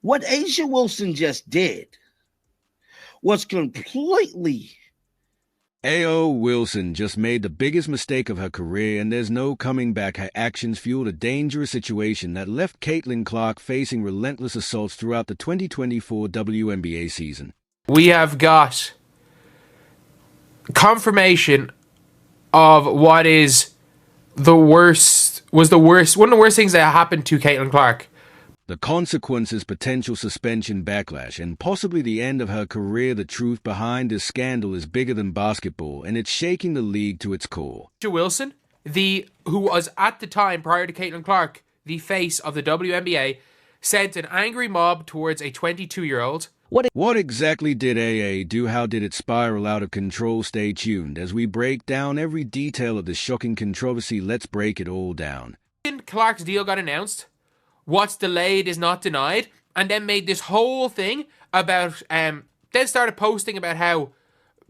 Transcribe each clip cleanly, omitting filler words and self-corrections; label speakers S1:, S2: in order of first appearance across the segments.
S1: What Asia Wilson just did was completely.
S2: A.O. Wilson just made the biggest mistake of her career, and there's no coming back. Her actions fueled a dangerous situation that left Caitlin Clark facing relentless assaults throughout the 2024 WNBA season.
S3: We have got confirmation of what is one of the worst things that happened to Caitlin Clark.
S2: The consequences, potential suspension, backlash, and possibly the end of her career. The truth behind this scandal is bigger than basketball, and it's shaking the league to its core.
S3: Wilson, who was at the time, prior to Caitlin Clark, the face of the WNBA, sent an angry mob towards a 22-year-old.
S2: What exactly did AA do? How did it spiral out of control? Stay tuned as we break down every detail of this shocking controversy. Let's break it all down.
S3: Clark's deal got announced. What's delayed is not denied, and then made this whole thing about, then started posting about how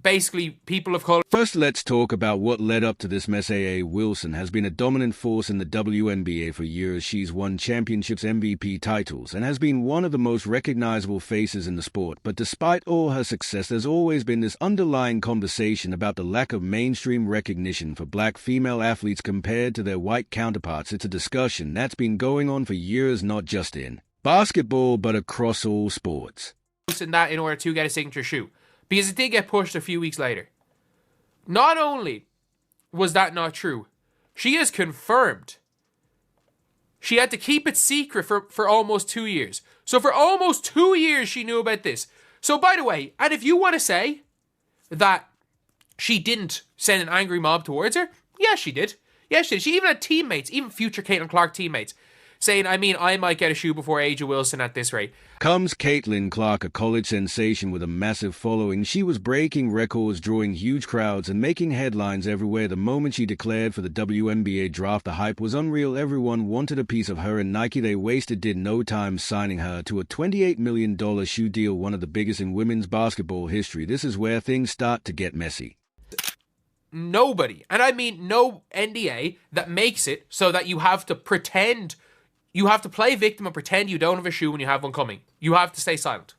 S3: basically people of color.
S2: First, let's talk about what led up to this mess. A.A. Wilson has been a dominant force in the WNBA for years. She's won championships, MVP titles, and has been one of the most recognizable faces in the sport. But despite all her success, there's always been this underlying conversation about the lack of mainstream recognition for black female athletes compared to their white counterparts. It's a discussion that's been going on for years, not just in basketball, but across all sports.
S3: In order to get a signature shoe. Because it did get pushed a few weeks later. Not only was that not true, she is confirmed. She had to keep it secret for almost 2 years. So for almost 2 years she knew about this. So by the way, and if you want to say that she didn't send an angry mob towards her, yeah, she did. Yeah, she did. She even had teammates, even future Caitlin Clark teammates, saying, I might get a shoe before Asia Wilson at this rate.
S2: Comes Caitlin Clark, a college sensation with a massive following. She was breaking records, drawing huge crowds, and making headlines everywhere. The moment she declared for the WNBA draft, the hype was unreal. Everyone wanted a piece of her, and Nike, they did no time signing her to a $28 million shoe deal, one of the biggest in women's basketball history. This is where things start to get messy.
S3: Nobody, and I mean no NDA, that makes it so that you have to pretend. You have to play victim and pretend you don't have a shoe when you have one coming. You have to stay silent.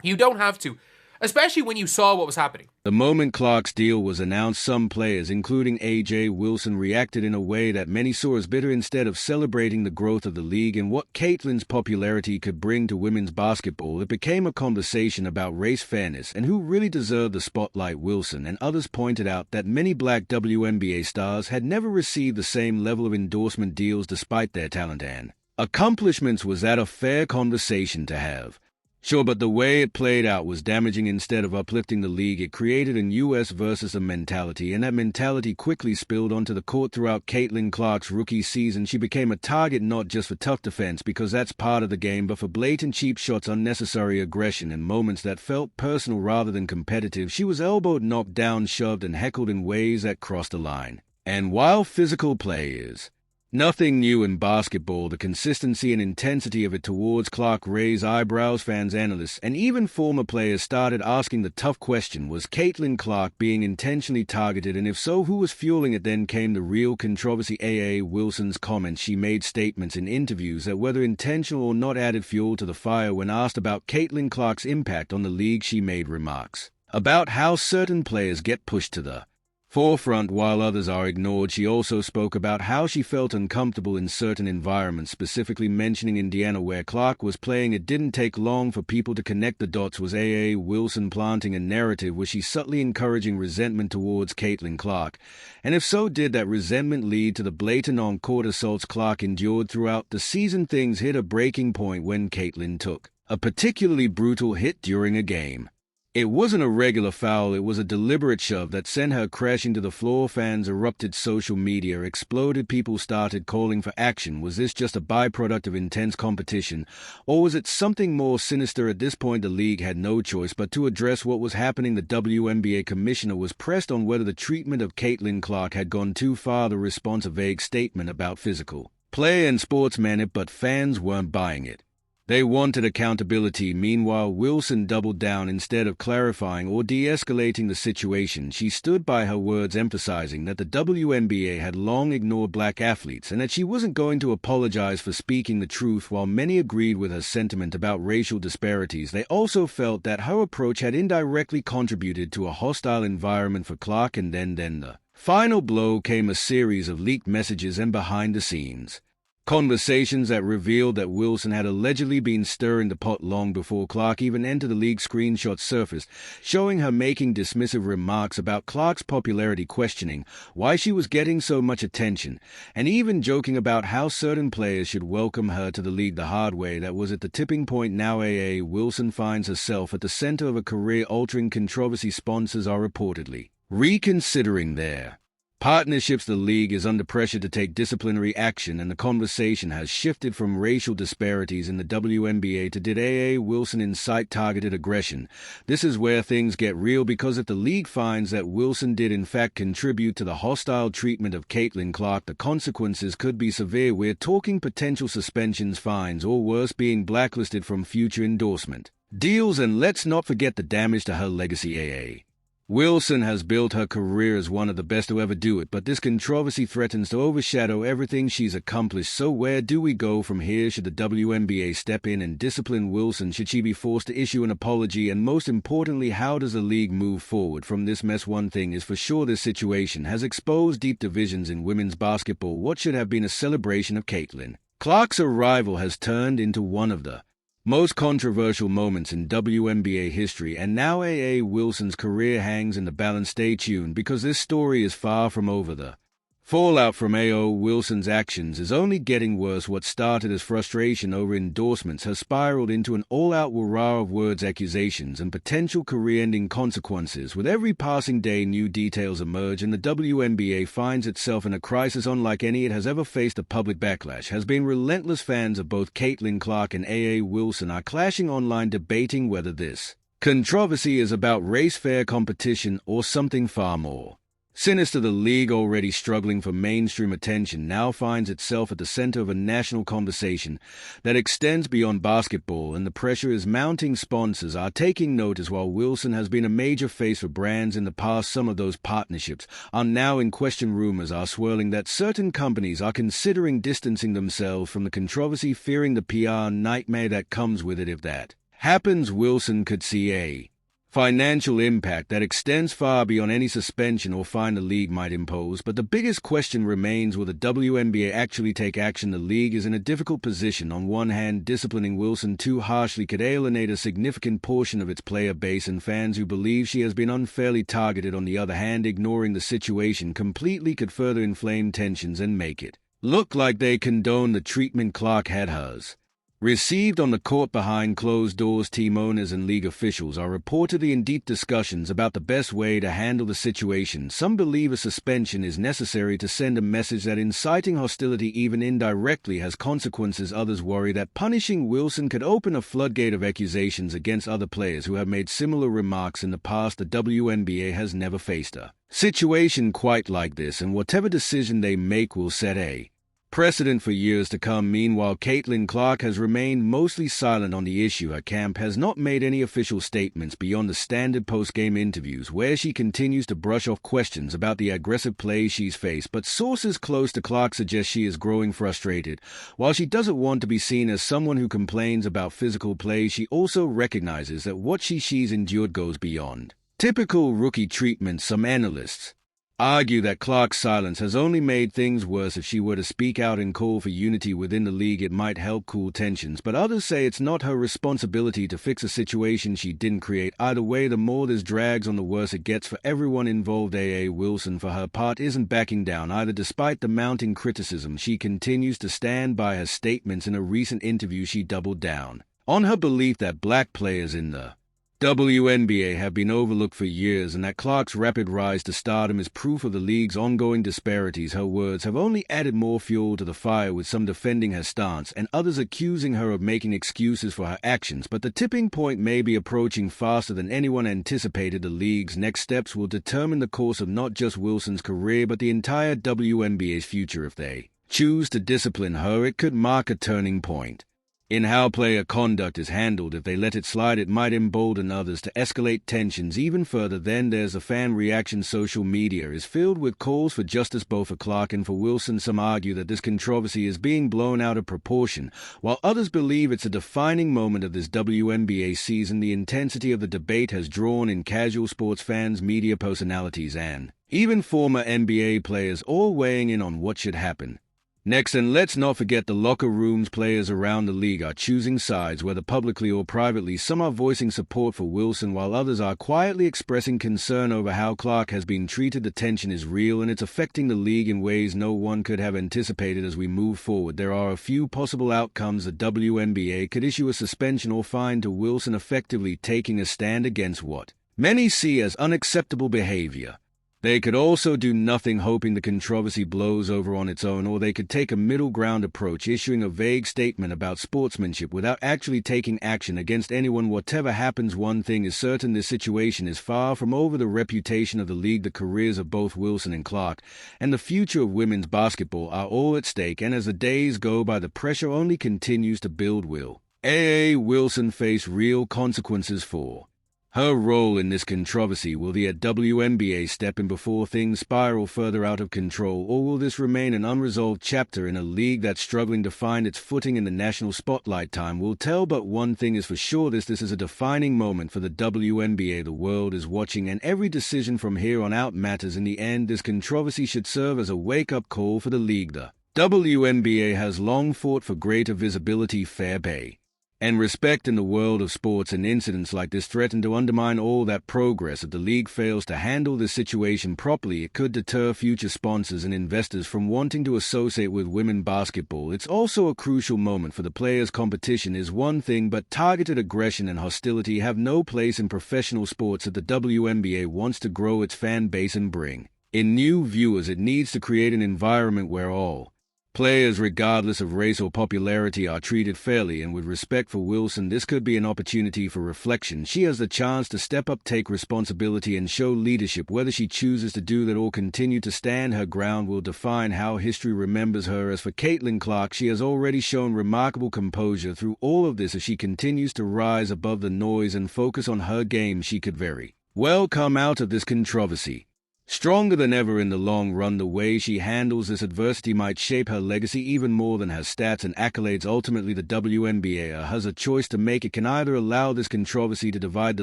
S3: You don't have to, especially when you saw what was happening.
S2: The moment Clark's deal was announced, some players, including A.J. Wilson, reacted in a way that many saw as bitter. Instead of celebrating the growth of the league and what Caitlin's popularity could bring to women's basketball, it became a conversation about race fairness and who really deserved the spotlight. Wilson and others pointed out that many black WNBA stars had never received the same level of endorsement deals despite their talent and accomplishments. Was that a fair conversation to have? Sure, but the way it played out was damaging. Instead of uplifting the league, it created a US versus a mentality, and that mentality quickly spilled onto the court. Throughout Caitlin Clark's rookie season, she became a target not just for tough defense, because that's part of the game, but for blatant cheap shots, unnecessary aggression, and moments that felt personal rather than competitive. She was elbowed, knocked down, shoved, and heckled in ways that crossed the line. And while physical play is nothing new in basketball, the consistency and intensity of it towards Clark raised eyebrows. Fans, analysts, and even former players started asking the tough question: was Caitlin Clark being intentionally targeted, and if so, who was fueling it? Then came the real controversy. A.A. Wilson's comments. She made statements in interviews that, whether intentional or not, added fuel to the fire. When asked about Caitlin Clark's impact on the league, she made remarks about how certain players get pushed to the forefront while others are ignored. She also spoke about how she felt uncomfortable in certain environments, specifically mentioning Indiana, where Clark was playing. It didn't take long for people to connect the dots. Was A.A. Wilson planting a narrative? Was she subtly encouraging resentment towards Caitlin Clark? And if so, did that resentment lead to the blatant on-court assaults Clark endured throughout the season? Things hit a breaking point when Caitlin took a particularly brutal hit during a game. It wasn't a regular foul, it was a deliberate shove that sent her crashing to the floor. Fans erupted, social media exploded, people started calling for action. Was this just a byproduct of intense competition, or was it something more sinister? At this point, the league had no choice but to address what was happening. The WNBA commissioner was pressed on whether the treatment of Caitlin Clark had gone too far. The response: a vague statement about physical play and sportsmanship, but fans weren't buying it. They wanted accountability. Meanwhile, Wilson doubled down. Instead of clarifying or de-escalating the situation, she stood by her words, emphasizing that the WNBA had long ignored black athletes and that she wasn't going to apologize for speaking the truth. While many agreed with her sentiment about racial disparities, they also felt that her approach had indirectly contributed to a hostile environment for Clark. And then the final blow came: a series of leaked messages and behind-the-scenes conversations that revealed that Wilson had allegedly been stirring the pot long before Clark even entered the league. Screenshots surfaced showing her making dismissive remarks about Clark's popularity, questioning why she was getting so much attention, and even joking about how certain players should welcome her to the league the hard way. That was at the tipping point. Now Wilson finds herself at the center of a career-altering controversy. Sponsors are reportedly reconsidering their partnerships. The league is under pressure to take disciplinary action, and the conversation has shifted from racial disparities in the WNBA to did Wilson incite targeted aggression. This is where things get real, because if the league finds that Wilson did in fact contribute to the hostile treatment of Caitlin Clark, the consequences could be severe. We're talking potential suspensions, fines, or worse, being blacklisted from future endorsement deals. And let's not forget the damage to her legacy. Wilson has built her career as one of the best to ever do it, but this controversy threatens to overshadow everything she's accomplished. So where do we go from here? Should the WNBA step in and discipline Wilson? Should she be forced to issue an apology? And most importantly, how does the league move forward from this mess? One thing is for sure, this situation has exposed deep divisions in women's basketball. What should have been a celebration of Caitlin Clark's arrival has turned into one of the most controversial moments in WNBA history, and now Wilson's career hangs in the balance. Stay tuned, because this story is far from over. The fallout from Wilson's actions is only getting worse. What started as frustration over endorsements has spiraled into an all-out hurrah of words, accusations, and potential career-ending consequences. With every passing day, new details emerge, and the WNBA finds itself in a crisis unlike any it has ever faced. The public backlash has been relentless. Fans of both Caitlin Clark and Wilson are clashing online, debating whether this controversy is about race, fair competition, or something far more sinister. The league, already struggling for mainstream attention, now finds itself at the center of a national conversation that extends beyond basketball, and the pressure is mounting. Sponsors are taking notice. While Wilson has been a major face for brands in the past, some of those partnerships are now in question. Rumors are swirling that certain companies are considering distancing themselves from the controversy, fearing the PR nightmare that comes with it. If that happens, Wilson could see a financial impact that extends far beyond any suspension or fine the league might impose. But the biggest question remains, will the WNBA actually take action? The league is in a difficult position. On one hand, disciplining Wilson too harshly could alienate a significant portion of its player base and fans who believe she has been unfairly targeted. On the other hand, ignoring the situation completely could further inflame tensions and make it look like they condone the treatment Clark had hers received on the court. Behind closed doors, team owners and league officials are reportedly in deep discussions about the best way to handle the situation. Some believe a suspension is necessary to send a message that inciting hostility, even indirectly, has consequences. Others worry that punishing Wilson could open a floodgate of accusations against other players who have made similar remarks in the past. The WNBA has never faced a situation quite like this, and whatever decision they make will set a precedent for years to come. Meanwhile, Caitlin Clark has remained mostly silent on the issue. Her camp has not made any official statements beyond the standard post-game interviews, where she continues to brush off questions about the aggressive play she's faced. But sources close to Clark suggest she is growing frustrated. While she doesn't want to be seen as someone who complains about physical play, she also recognizes that what she's endured goes beyond typical rookie treatment. Some analysts argue that Clark's silence has only made things worse. If she were to speak out and call for unity within the league, it might help cool tensions, but others say it's not her responsibility to fix a situation she didn't create. Either way, the more this drags on, the worse it gets for everyone involved. Wilson, for her part, isn't backing down either. Despite the mounting criticism, she continues to stand by her statements. In a recent interview, she doubled down on her belief that black players in the WNBA have been overlooked for years, and that Clark's rapid rise to stardom is proof of the league's ongoing disparities. Her words have only added more fuel to the fire, with some defending her stance and others accusing her of making excuses for her actions. But the tipping point may be approaching faster than anyone anticipated. The league's next steps will determine the course of not just Wilson's career, but the entire WNBA's future. If they choose to discipline her, it could mark a turning point In how player conduct is handled. If they let it slide, it might embolden others to escalate tensions even further. Then there's the fan reaction. Social media is filled with calls for justice both for Clark and for Wilson. Some argue that this controversy is being blown out of proportion, while others believe it's a defining moment of this WNBA season. The intensity of the debate has drawn in casual sports fans, media personalities, and even former NBA players, all weighing in on what should happen next. And let's not forget the locker rooms. Players around the league are choosing sides, whether publicly or privately. Some are voicing support for Wilson, while others are quietly expressing concern over how Clark has been treated. The tension is real, and it's affecting the league in ways no one could have anticipated. As we move forward, there are a few possible outcomes. The WNBA could issue a suspension or fine to Wilson, effectively taking a stand against what many see as unacceptable behavior. They could also do nothing, hoping the controversy blows over on its own, or they could take a middle ground approach, issuing a vague statement about sportsmanship without actually taking action against anyone. Whatever happens, one thing is certain: this situation is far from over. The reputation of the league, the careers of both Wilson and Clark, and the future of women's basketball are all at stake, and as the days go by, the pressure only continues to build. Will Wilson face real consequences for her role in this controversy? Will the WNBA step in before things spiral further out of control, or will this remain an unresolved chapter in a league that's struggling to find its footing in the national spotlight? Time will tell, but one thing is for sure: this is a defining moment for the WNBA. The world is watching, and every decision from here on out matters. In the end, this controversy should serve as a wake-up call for the league. The WNBA has long fought for greater visibility, fair pay, and respect in the world of sports, and incidents like this threaten to undermine all that progress. If the league fails to handle this situation properly, it could deter future sponsors and investors from wanting to associate with women basketball. It's also a crucial moment for the players. Competition is one thing, but targeted aggression and hostility have no place in professional sports. If the WNBA wants to grow its fan base and bring in new viewers, it needs to create an environment where all players, regardless of race or popularity, are treated fairly and with respect. For Wilson, this could be an opportunity for reflection. She has the chance to step up, take responsibility, and show leadership. Whether she chooses to do that or continue to stand her ground will define how history remembers her. As for Caitlin Clark, she has already shown remarkable composure through all of this. As she continues to rise above the noise and focus on her game, she could very well come out of this controversy stronger than ever in the long run. The way she handles this adversity might shape her legacy even more than her stats and accolades. Ultimately, the WNBA has a choice to make. It can either allow this controversy to divide the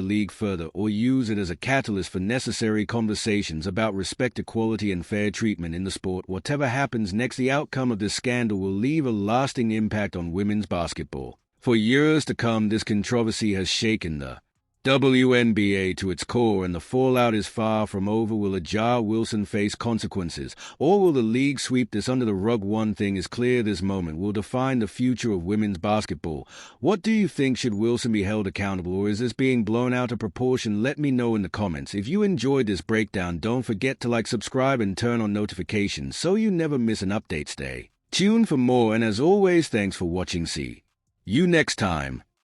S2: league further, or use it as a catalyst for necessary conversations about respect, equality, and fair treatment in the sport. Whatever happens next, the outcome of this scandal will leave a lasting impact on women's basketball. For years to come, this controversy has shaken the WNBA to its core, and the fallout is far from over. Will Wilson face consequences, or will the league sweep this under the rug? One thing is clear: this moment will define the future of women's basketball. What do you think? Should Wilson be held accountable, or is this being blown out of proportion? Let me know in the comments. If you enjoyed this breakdown, don't forget to like, subscribe, and turn on notifications so you never miss an update. Stay tuned for more, and as always, thanks for watching. See you next time.